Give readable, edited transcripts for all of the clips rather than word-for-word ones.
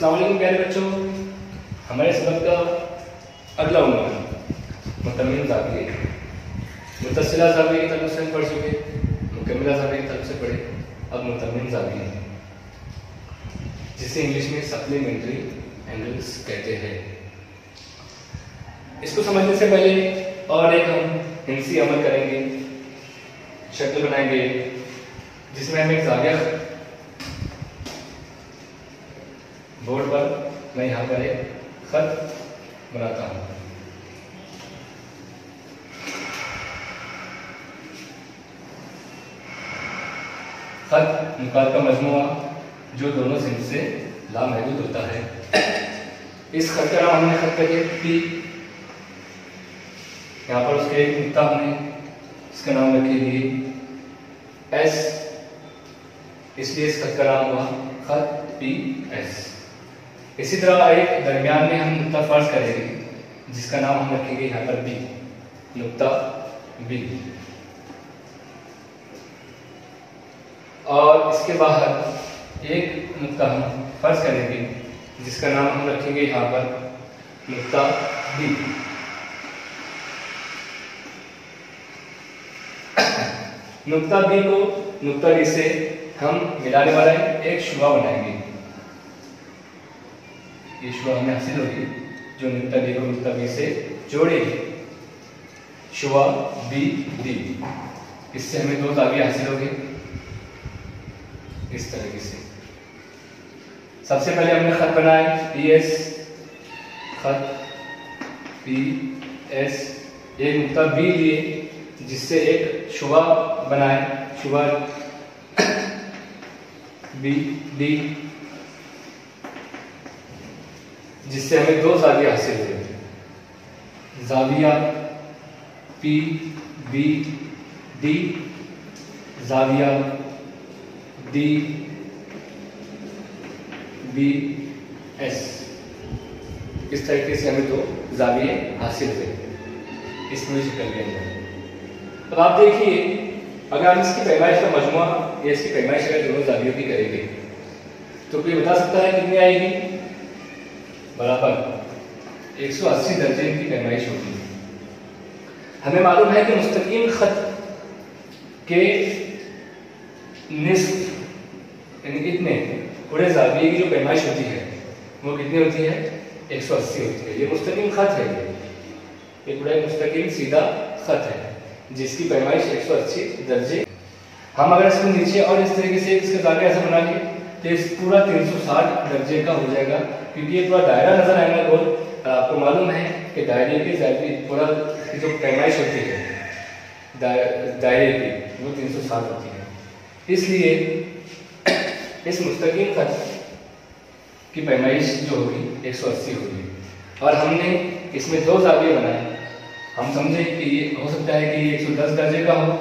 अस्सलाम वालेकुम प्यारे बच्चों, हमारे सबक का अगला उन्वान मुतम्मिम ज़ाविये। मुत्तसिला ज़ाविये की तरफ से हम पढ़ चुके, मुकम्मिला ज़ाविये की तरफ से पढ़े, अब मुतम्मिम ज़ाविये जिसे इंग्लिश में सप्लीमेंट्री एंगल्स कहते हैं। इसको समझने से पहले और एक हम हिंसी अमल करेंगे, शक्ल बनाएंगे जिसमें हम एक ज़ाविया बोर्ड पर, मैं यहाँ पर एक खत बनाता हूँ। खत नुकात का मजमूआ जो दोनों सिंध से लामहदूद होता है। इस खत का नाम हमने खत करके पी, यहाँ पर उसके एक नुक्ता हमने इसका नाम रखे लिए एस, इसलिए इस खत का नाम हुआ खत पी एस। इसी तरह एक दरमियान में हम नुक्ता फर्ज करेंगे जिसका नाम हम रखेंगे यहाँ पर बी, नुक्ता बी। और इसके बाहर एक नुक्ता हम फर्ज करेंगे जिसका नाम हम रखेंगे यहाँ पर नुक्ता बी। नुक्ता बी को नुक्ता बी से हम मिलाने वाला एक शुआ बनाएंगे। ये शुआ हमें हासिल होगी जो नुक्ता बी को नुक्ता बी से जोड़ेगी, शुआ बी डी। इससे हमें दो ज़ाविये हासिल होंगे इस तरीके से। सबसे पहले हमने खत बनाया पी एस, खत पी एस, एक नुक्ता बी लिए जिससे एक शुआ बनाए, शुआ बी डी, जिससे हमें दो ज़ाविया हासिल हुए, ज़ाविया पी बी डी, ज़ाविया डी बी एस। इस तरीके से हमें दो ज़ाविये हासिल हुए इस पूरी शक्ल के अंदर। अब आप देखिए, अगर हम इसकी पैमाइश का मजमुआ या इसकी पैमाइश अगर दोनों ज़ावियों की करेंगे तो कोई बता सकता है कितनी आएगी? बराबर 180 दर्जे की पैमाइश होती है। हमें मालूम है कि मुस्तकीम खत के निस्फ यानी इतने पूरे ज़ाविये की जो पैमाइश होती है वो कितनी होती है? 180 होती है। ये मुस्तकीम खत है, ये पूरा मुस्तकीम सीधा खत है जिसकी पैमाइश 180 दर्जे। हम अगर इसको नीचे और इस तरीके से इसका ज़ाविया ऐसा बना के तो इस पूरा 360 दर्जे का हो जाएगा, क्योंकि ये पूरा दायरा नजर आएगा गोल। और आपको मालूम है कि दायरे के ज़ाविये पूरा की जो पैमाइश होती है दायरे की वो 360 होती है। इसलिए इस मुस्तकीम खत की पैमाइश जो होगी 180 होगी। और हमने इसमें दो ज़ाविये बनाए। हम समझे कि ये हो सकता है कि ये 110 दर्जे का हो,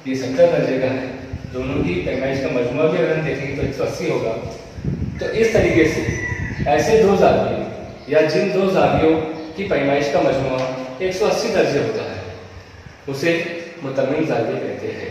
ये 70 दर्जे का है। दोनों की पैमाइश का मजमूआ भी अगर हम देखेंगे तो 180 होगा। तो इस तरीके से ऐसे दो ज़ाविये या जिन दो ज़ावियों की पैमाइश का मजमूआ 180 दर्जे होता है उसे मुतम्मिम ज़ाविये कहते हैं।